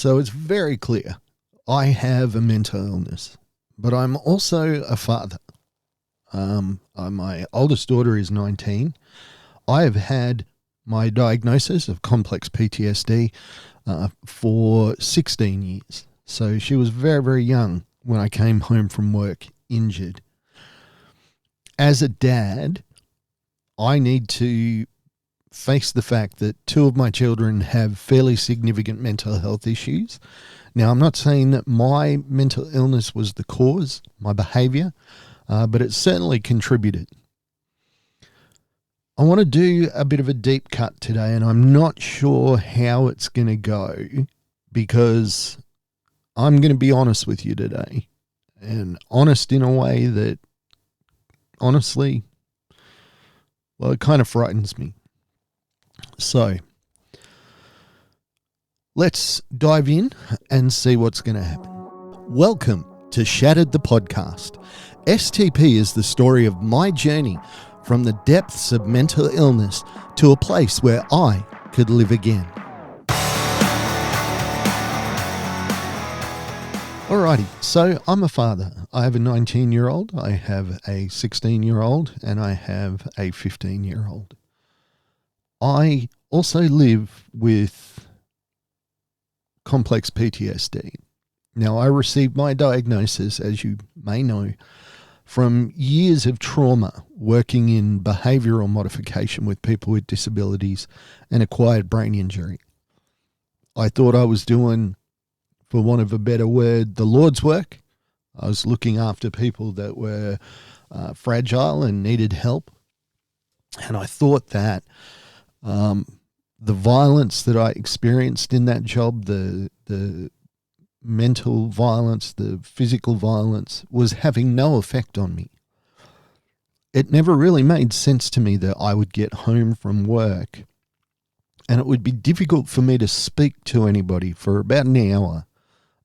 So it's very clear I have a mental illness, but I'm also a father. My oldest daughter is 19. I have had my diagnosis of complex PTSD for 16 years. So she was very, very young when I came home from work injured. As a dad, I need to face the fact that two of my children have fairly significant mental health issues. Now, I'm not saying that my mental illness was the cause, my behavior, but it certainly contributed. I want to do a bit of a deep cut today, and I'm not sure how it's going to go because I'm going to be honest with you today, and honest in a way that, honestly, well, it kind of frightens me. So let's dive in and see what's going to happen. Welcome to Shattered the Podcast. STP is the story of my journey from the depths of mental illness to a place where I could live again. Alrighty, so I'm a father. I have a 19-year-old, I have a 16-year-old, and I have a 15-year-old. I also live with complex PTSD. Now, I received my diagnosis, as you may know, from years of trauma working in behavioural modification with people with disabilities and acquired brain injury. I thought I was doing, for want of a better word, the Lord's work. I was looking after people that were fragile and needed help. And I thought that the violence that I experienced in that job, the mental violence, the physical violence, was having no effect on me. It never really made sense to me that I would get home from work and it would be difficult for me to speak to anybody for about an hour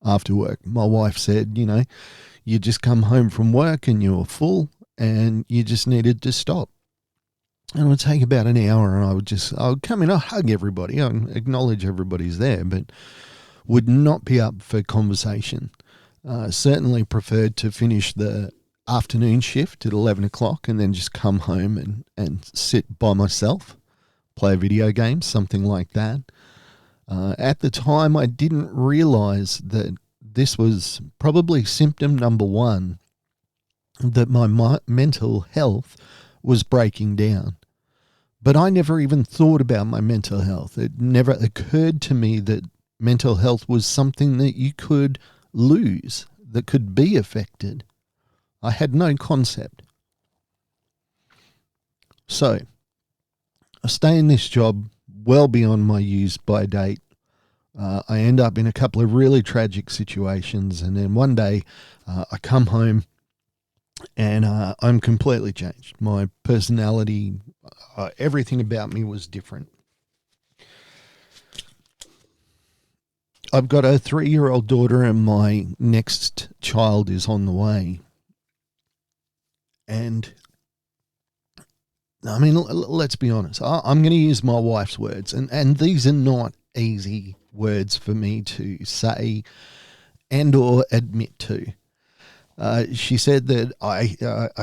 after work. My wife said, you just come home from work and you were full and you just needed to stop. And it would take about an hour and I would come in, I'd hug everybody, I'd acknowledge everybody's there, but would not be up for conversation. Certainly preferred to finish the afternoon shift at 11 o'clock and then just come home and sit by myself, play a video game, something like that. At the time, I didn't realize that this was probably symptom number one, that my mental health was breaking down. But I never even thought about my mental health. It never occurred to me that mental health was something that you could lose, that could be affected. I had no concept. So I stay in this job well beyond my use by date. I end up in a couple of really tragic situations, and then one day I come home and I'm completely changed. My personality, everything about me was different. I've got a 3-year-old daughter and my next child is on the way. And I mean, let's be honest. I'm going to use my wife's words, and these are not easy words for me to say and or admit to. She said that I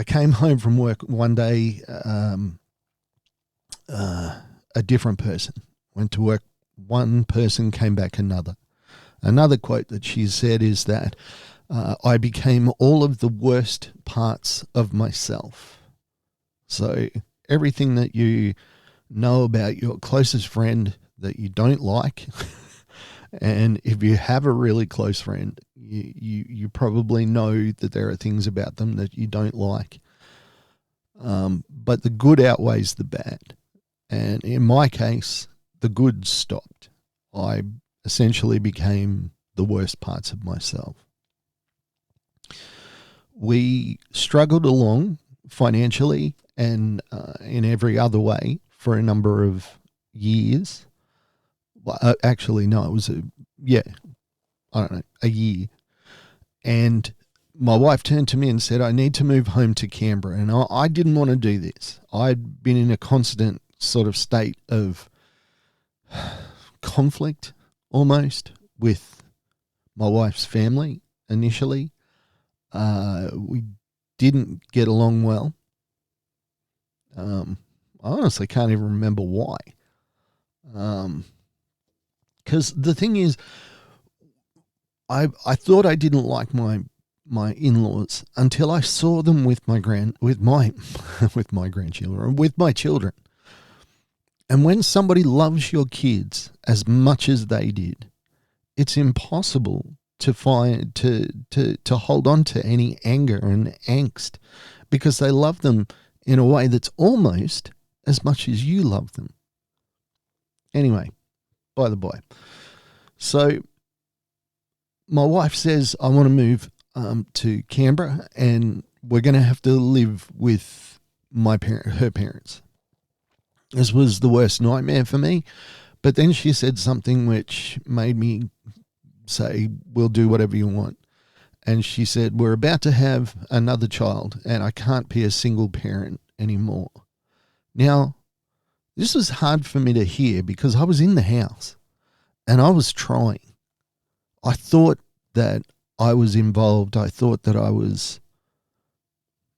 came home from work one day, a different person. Went to work, one person, came back another. Another quote that she said is that I became all of the worst parts of myself. So everything that you know about your closest friend that you don't like, and if you have a really close friend, you probably know that there are things about them that you don't like. But the good outweighs the bad. And in my case, the good stopped. I essentially became the worst parts of myself. We struggled along financially and in every other way for a number of years. Well, actually, no, it was a year. And my wife turned to me and said, I need to move home to Canberra. And I didn't want to do this. I'd been in a constant sort of state of conflict almost with my wife's family initially. We didn't get along well. I honestly can't even remember why. Because the thing is, I thought I didn't like my in-laws until I saw them with my with my grandchildren, with my children. And when somebody loves your kids as much as they did, it's impossible to find to hold on to any anger and angst, because they love them in a way that's almost as much as you love them. Anyway, by the by. So my wife says, I want to move to Canberra, and we're going to have to live with her parents. This was the worst nightmare for me. But then she said something which made me say, we'll do whatever you want. And she said, we're about to have another child, and I can't be a single parent anymore. Now, this was hard for me to hear because I was in the house and I was trying. I thought that I was involved. I thought that I was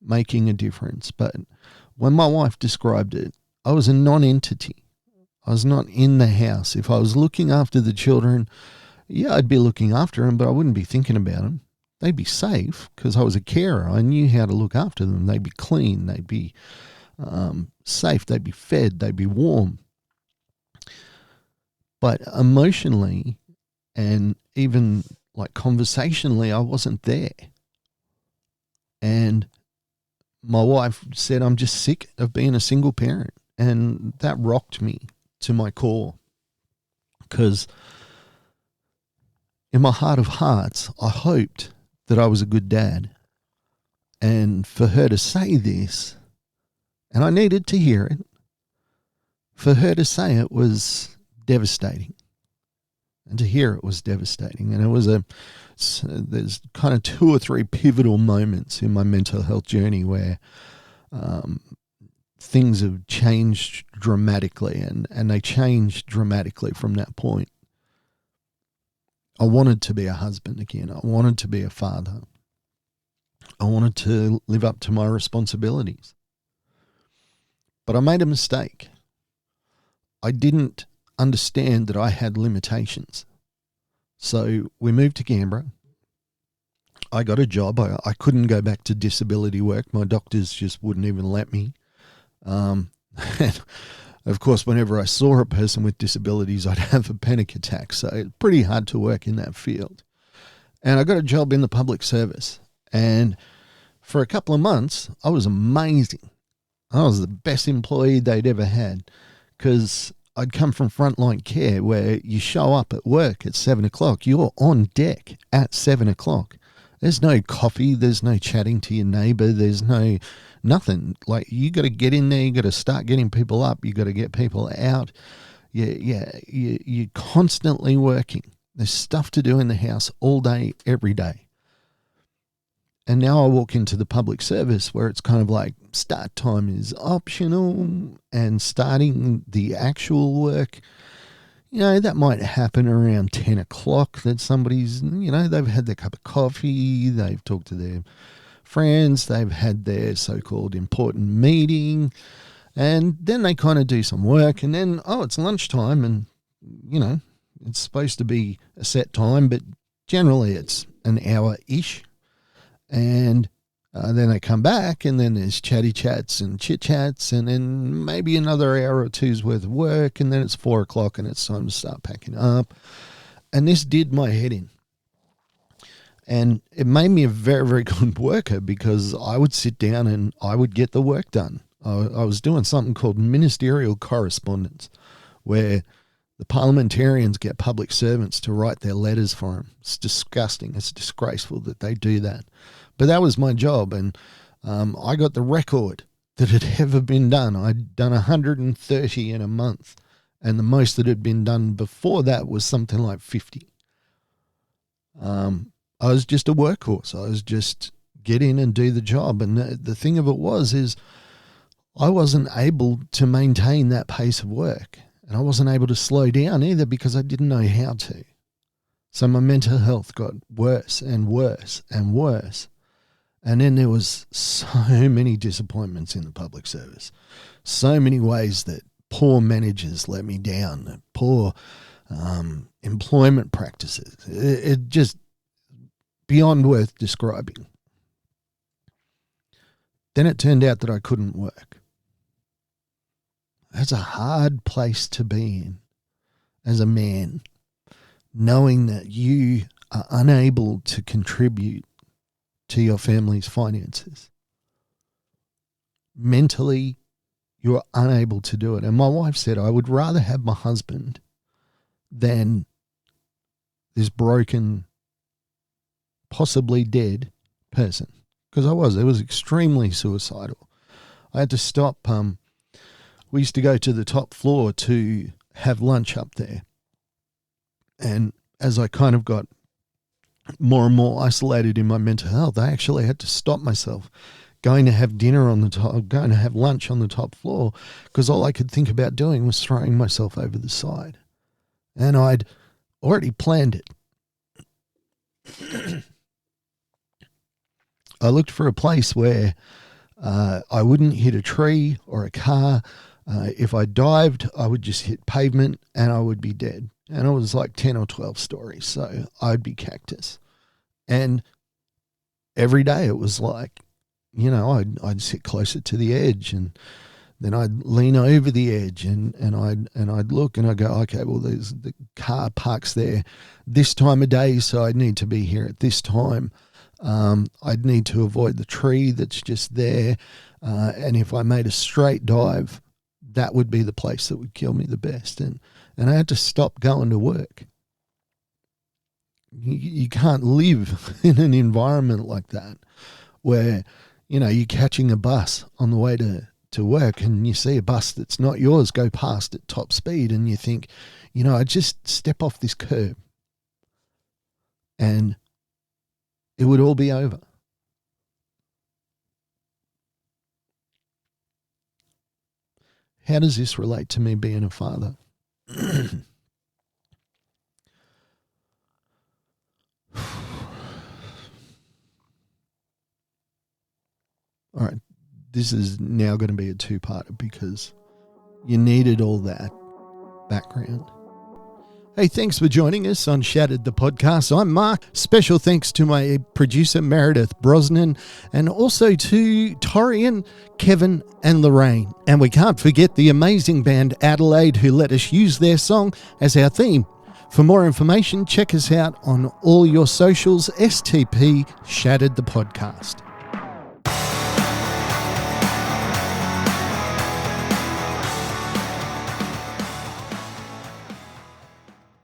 making a difference. But when my wife described it, I was a non-entity. I was not in the house. If I was looking after the children, yeah, I'd be looking after them, but I wouldn't be thinking about them. They'd be safe because I was a carer. I knew how to look after them. They'd be clean. They'd be safe. They'd be fed. They'd be warm. But emotionally and even like conversationally, I wasn't there. And my wife said, I'm just sick of being a single parent. And that rocked me to my core, because in my heart of hearts, I hoped that I was a good dad. And for her to say this, and I needed to hear it, for her to say it was devastating. And to hear it was devastating. And it was there's kind of 2 or 3 pivotal moments in my mental health journey where things have changed dramatically, and they changed dramatically from that point. I wanted to be a husband again. I wanted to be a father. I wanted to live up to my responsibilities. But I made a mistake. I didn't understand that I had limitations. So we moved to Canberra. I got a job. I couldn't go back to disability work. My doctors just wouldn't even let me. And of course, whenever I saw a person with disabilities, I'd have a panic attack. So it's pretty hard to work in that field. And I got a job in the public service. And for a couple of months, I was amazing. I was the best employee they'd ever had, because I'd come from frontline care where you show up at work at 7 o'clock. You're on deck at 7 o'clock. There's no coffee. There's no chatting to your neighbor. There's no nothing. Like, you got to get in there. You got to start getting people up. You got to get people out. You're constantly working. There's stuff to do in the house all day, every day. And now I walk into the public service where it's kind of like start time is optional, and starting the actual work, that might happen around 10 o'clock, that somebody's, they've had their cup of coffee, they've talked to their friends, they've had their so-called important meeting, and then they kind of do some work, and then, it's lunchtime, and, it's supposed to be a set time, but generally it's an hour-ish. And then they come back, and then there's chatty chats and chit chats, and then maybe another hour or two's worth of work, and then it's 4 o'clock and it's time to start packing up. And this did my head in. And it made me a very, very good worker, because I would sit down and I would get the work done. I was doing something called ministerial correspondence, where the parliamentarians get public servants to write their letters for them. It's disgusting. It's disgraceful that they do that. But that was my job, and I got the record that had ever been done. I'd done 130 in a month, and the most that had been done before that was something like 50. I was just a workhorse. I was just get in and do the job. And the thing of it is I wasn't able to maintain that pace of work. And I wasn't able to slow down either, because I didn't know how to. So my mental health got worse and worse and worse. And then there was so many disappointments in the public service, so many ways that poor managers let me down, poor employment practices. It just beyond worth describing. Then it turned out that I couldn't work. That's a hard place to be in as a man, knowing that you are unable to contribute to your family's finances. Mentally, you're unable to do it. And my wife said, I would rather have my husband than this broken, possibly dead person. Because it was extremely suicidal. I had to stop. We used to go to the top floor to have lunch up there. And as I kind of got more and more isolated in my mental health, I actually had to stop myself going to have dinner on the top, going to have lunch on the top floor, because all I could think about doing was throwing myself over the side. And I'd already planned it. I looked for a place where I wouldn't hit a tree or a car. If I dived, I would just hit pavement and I would be dead. And it was like 10 or 12 stories, so I'd be cactus. And every day it was like, I'd sit closer to the edge, and then I'd lean over the edge, and I'd look and I'd go, okay, well, there's the car parks there this time of day, so I'd need to be here at this time. I'd need to avoid the tree that's just there, and if I made a straight dive, that would be the place that would kill me the best. And I had to stop going to work. You can't live in an environment like that where, you're catching a bus on the way to work and you see a bus that's not yours go past at top speed and you think, I just step off this curb and it would all be over. How does this relate to me being a father? All right, this is now going to be a two-parter because you needed all that background. Hey, thanks for joining us on Shattered the Podcast. I'm Mark. Special thanks to my producer, Meredith Brosnan, and also to Torian, Kevin, and Lorraine. And we can't forget the amazing band Adelaide, who let us use their song as our theme. For more information, check us out on all your socials, STP Shattered the Podcast.